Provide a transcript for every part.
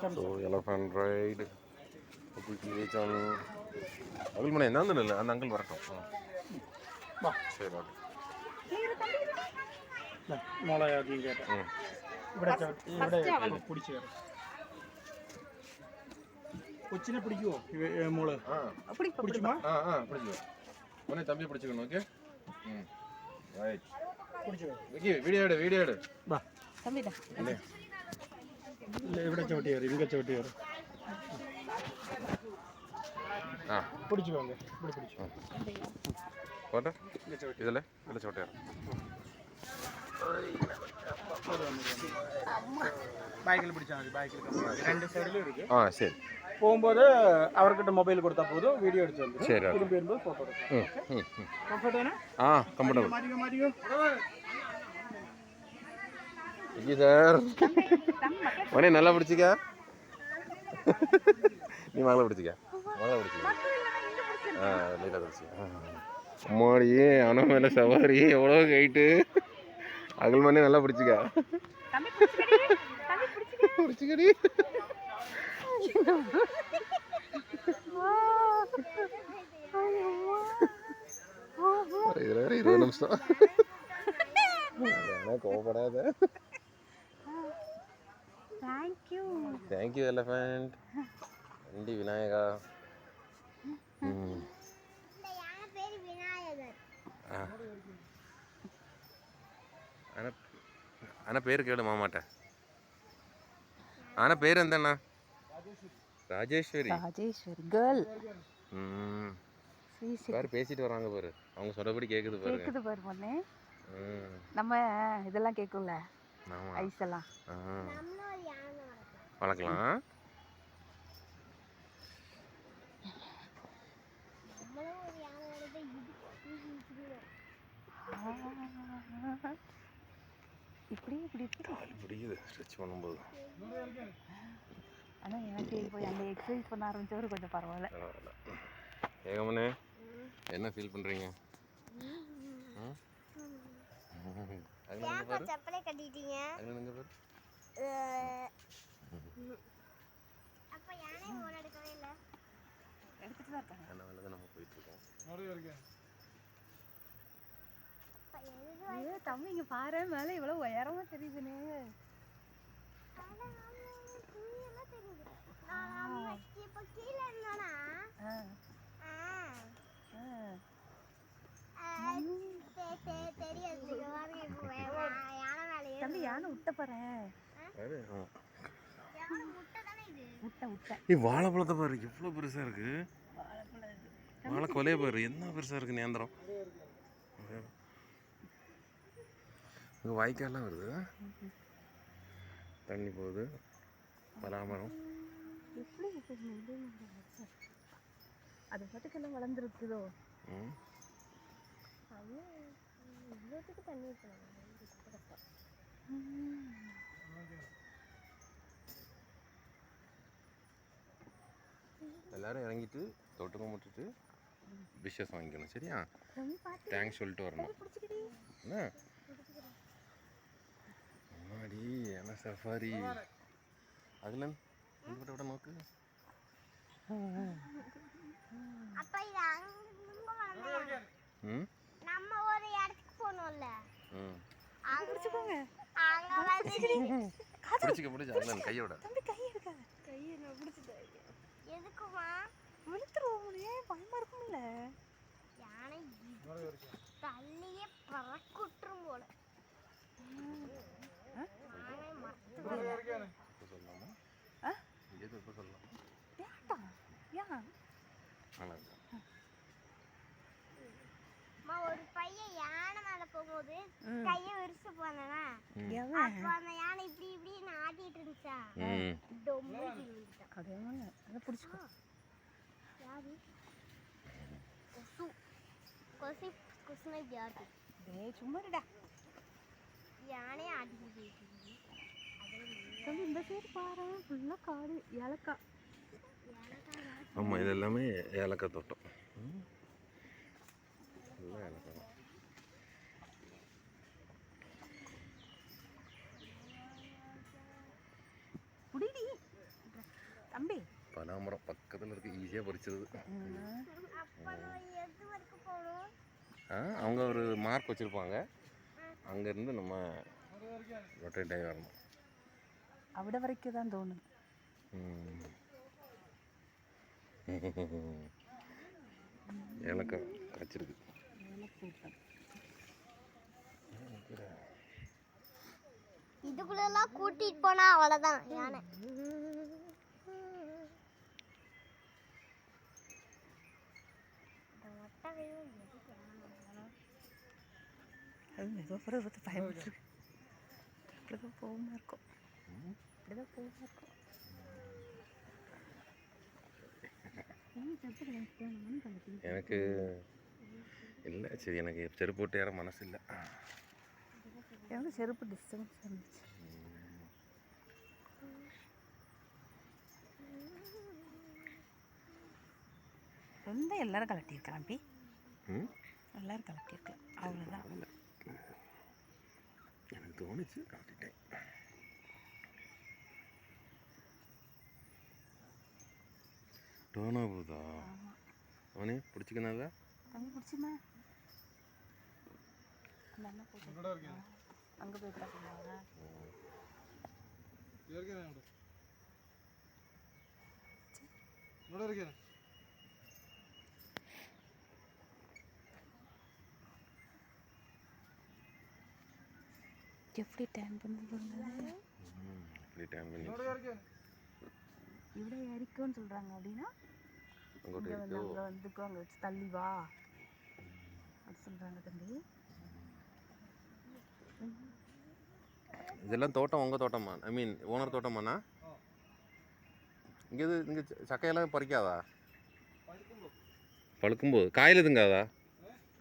So elephant ride. Agil mana enna andalla and uncle varattum. Va. Seri okay. മോളെ ആദ്യം കേട്ടോ ഇവിടെ ഇവിടെ പിടിച്ചു കയറും കൊച്ചിനെ പിടിക്കുവോ മോള് പിടിക്കുമോ പിടിച്ചു മോനെ തമ്പി പിടിച്ചുക്കണം ഓക്കെ വീഡിയോ എടു വാ ഇവിടെ ചവിട്ടി കയറി ഇങ്ങ ചവിട്ടി കയറി പിടിച്ചു പോകണ്ടേ ഇവിടെ പിടിച്ചു പോട്ടെ ഇതല്ലേ ഇവിടെ ചവിട്ടി കയറി ബാക്കിൽ പിടിച്ചാൽ മതി ബാക്കിൽ രണ്ട് സൈഡിലും ഇருக்கு ശരി പോകുമ്പോൾ അവർക്കിട്ട് മൊബൈൽ കൊടുത്താൽ പോതും വീഡിയോ എടുത്തു ശരി திரும்பி வரும்போது ഫോട്ടോ എടുക്കാം കംഫർട്ടാണ് കംഫർട്ടബിൾ മാറിയോ சார் மணி நல்லா பிடிச்சிக்க நீ மகளை பிடிச்சிக்க நீட்டாக பிடிச்சிக்க அம்மாடி அவன மேலே சவாரி எவ்வளோ கைட்டு அகல் மணி நல்லா பிடிச்சிக்க பிடிச்சிக்கடி இது 20 நிமிஷம் கோவப்படாத Thank you elephant. Andi Vinayaka. ana பேர் கேளு மாமாட்ட ana பேர் என்னன்னா ராஜேஸ்வரி கேர்ள் பாரு பேசிட்டு வராங்க பாரு அவங்க சொல்றபடி கேக்குது பாரு பொண்ணே நம்ம இதெல்லாம் கேக்கும்ல ஐஸ் எல்லாம் வளர்க்கலாம் இப்படி முடியுது ஸ்ட்ரெச் பண்ணும்போது ஆனால் எனக்கு இப்போ அந்த எக்ஸசைஸ் பண்ண ஆரம்பிச்சவரு கொஞ்சம் பரவாயில்ல ஏகமனே என்ன ஃபீல் பண்ணுறீங்க செப்பலே கட்டிட்டீங்க அப்ப யானே போன் எடுக்கவே இல்ல எடுத்துட்டு தான் இருக்காங்க அதனால தான் நம்ம போயிட்டு இருக்கோம் ஐயோ தம்பி இங்க பாரு மேல இவ்வளவு உயரமா தெரியுதுனே இப்ப கீழே இருந்தானா தம்பி யானை விட்ட பாரு வாழைப்பழத்தை பாரு எவ்வளவு பெருசா இருக்கு வாழை கொலைய பாரு என்ன பெருசா இருக்கு நேந்திரம் வாய்க்காலாம் வருது தண்ணி போகுது பலாமரம் அது பாட்டுக்கெல்லாம் வளர்ந்துருக்குதோ தண்ணி எல்லாரும் இறங்கிட்டு தொட்டு கும்பிட்டுட்டு விஷஸ் வாங்கிக்கணும் சரியா தேங்க்ஸ் சொல்லிட்டு வரணும் என்ன அம்மாடி என்ன சஃபாரி அகிலன் உங்கள்கிட்ட விட நோக்கு நம்ம ஒரு இடத்துக்கு போனோம்ல பிடிச்சிக்க அகிலன் கையோட கையை நான் பிடிச்சிட்டேன் எதுக்குமா விழுத்துருவோம்னே பயமா இருக்கும்ல யானை தண்ணியே பறக்குட்டும் போல ஒரு பையன் யானை மேல போகும்போது கைய விரிச்சு போனா அப்ப அந்த யானை இப்படி இப்படி ஆட்டிட்டு இருந்துச்சா பிடிச்சிக்கோ கொசுனை வியாதி சும்மாடா யானே ஆட்டிட்டு இந்த சைடு பாரு ஃபுல்லா காடு ஏலக்காய் ஆமாம் இது எல்லாமே ஏலக்காய் தோட்டம் எல்லாம் ஏலக்காய் தான் புடிடி தம்பி பலாமரம் பக்கத்தில் இருக்கு, ஈஸியாக பறிச்சது. அப்ப நான் எது வரைக்கும் போகணும்? அவங்க ஒரு மார்க் வச்சுருப்பாங்க, அங்கேருந்து நம்ம ரொட்டேட் ஆகி வரணும். അവിടെ വരയ്ക്ക് தான் തോന്നുന്നു. ஏலக்காய் காய்ச்சிருக்கு. இதுக்குள்ளெல்லாம் கூட்டிட்டு போனா அவ்வளோதான் யானை. அது மெதுவாக பார்த்து பயன்படுத்து. இப்படிதான் போகாமல் இருக்கும், இப்படிதான் போகாமல் இருக்கும். எனக்கு இல்லை, சரி எனக்கு செருப்பு போட்டு ஏற மனசு இல்லை. எனக்கு செருப்பு டிஸ்டன்ஸ் இருந்துச்சு. ரொம்ப எல்லாரும் கலட்டியிருக்கலாம் பி, எல்லாரும் கலட்டியிருக்கலாம், அவ்வளோதான். எனக்கு தோணுச்சு கலட்டிட்டேன். டோனா போதா அவனே பிடிச்சிக்கனாதா தம்பி பிடிச்சுமா அந்த அண்ணா போட்டு அங்கே போய் பார்க்கலாங்க. எப்படி டைம் பண்ணுறது, இப்படி டைம் பண்ணி இவ்வளோ ஏறிக்கும்னு சொல்கிறாங்க. அப்படின்னா இங்கே வந்து அங்கே வந்துக்கும், அங்கே வச்சு தள்ளி வா அப்படி சொல்கிறாங்க தம்பி. இதெல்லாம் தோட்டம் உங்கள் தோட்டமா? ஐ மீன் ஓனர் தோட்டமாண்ணா? இங்கே சக்கையெல்லாம் பறிக்காதா? பழுக்கும்போது காயில் திங்காதா?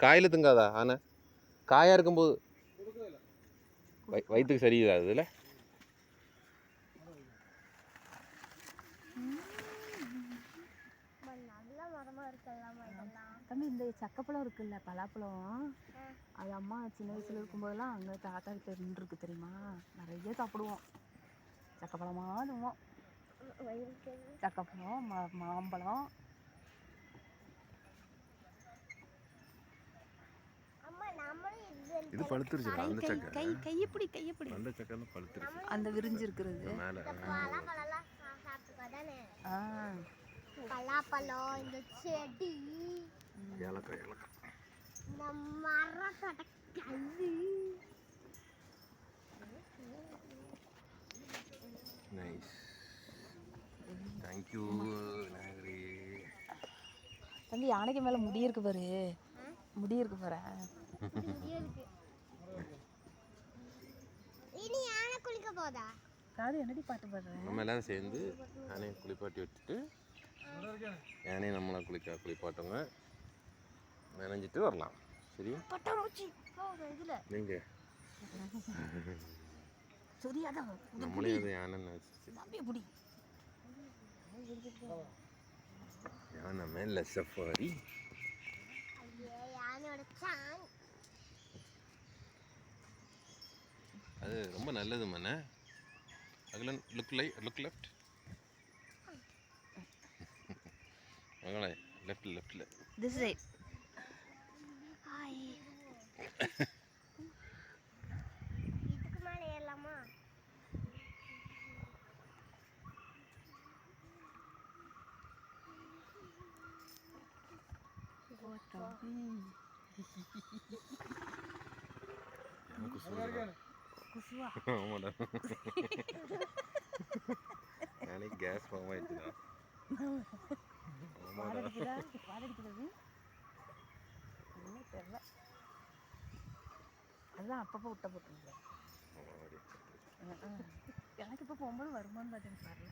காயில் திங்காதா? ஆனால் காயாக இருக்கும்போது வயிற்றுக்கு சரியுதா இதில்? தம்பி இந்த சக்கப்பழம் இருக்குல்ல, பலாப்பழம், அது அம்மா சின்ன வயசுல இருக்கும்போதெல்லாம் அங்கே தாத்தா கிட்ட நின்றுருக்கு தெரியுமா, நிறைய சாப்பிடுவோம். சக்கப்பழமாக அதுவும் சக்கப்பழம், மாம்பழம். இது பழுத்துருச்சு. அந்த சக்கை கை கையப்படி கையப்படி அந்த சக்கை பழுத்துருச்சு, அந்த விரிஞ்சு இருக்கிறது மேலே. பலாப்பழம், இந்த செடி, ஏலக்காய் ஏலக்காய், இந்த மரத்தோட கல்லு. Nice, thank you Nagari. தம்பி யானைக்கு மேலே முடி இருக்கு பாரு, முடி இருக்கு பாரு. இனி யானை குளிக்க போதா? காது என்னடி பாட்டு பாடுறேன். நம்ம எல்லாரும் சேர்ந்து யானையை குளிப்பாட்டி வச்சுட்டு யானையை நம்மளை குளிப்பாட்டுங்க, நினைஞ்சிட்டு வரலாம். சரியா? நீங்கள் நம்மளே அது யானை தம்பி பிடி யானை மேல சஃபாரி. யானையோட சாங் அது ரொம்ப நல்லது மண்ணே. அகலன் லுக் லெஃப்ட் மகளே, லெஃப்டில் திஸ் சைட். இதுக்கு மேலே ஏறலாமா? குசுவா ஆமாடா, எனக்கு கேஸ் ஃபார்ம் ஆயிடுச்சுடா. வாடடிக்கிறது தெரியல, அதுதான் அப்பப்போ விட்ட போட்டுருங்க. எனக்கு இப்போ போகும்போது வருமானு பார்த்தேன் பாருங்க.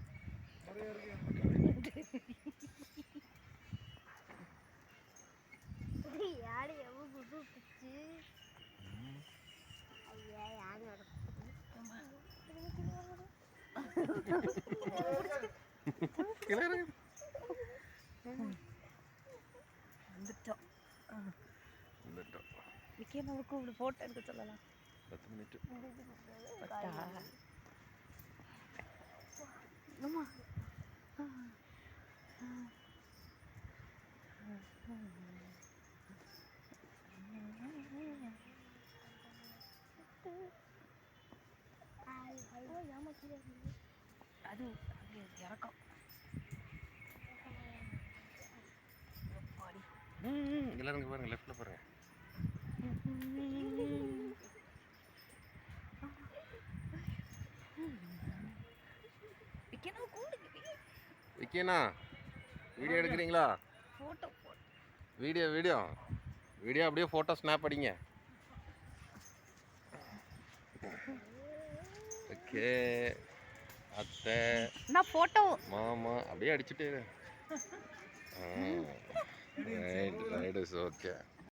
யாரு எவ்வளோ குது பிச்சு. ஐயா யானோட வந்துட்டோம். வந்துட்டோம். விக்கேமாவுக்கு இப்படி ஃபோட்டோ எடுக்க சொல்லலாம். 10 மினிட். பட்டா. ஏமாத்தியா இருக்கு? அது அது இறக்கம். எப்பாடி. இதில் இருந்து பாருங்க, லெஃப்டில் பாருங்க. விக்கணும் கூடுது. விக்கினா வீடியோ எடுக்கிறீங்களா? ஃபோட்டோ வீடியோ அப்படியே ஃபோட்டோ ஸ்னாப் அடிங்க. ஓகே அத்தை நான் ஃபோட்டோ மாமா அப்படியே அடிச்சுட்டே ரைட் ரைட் இஸ் ஓகே.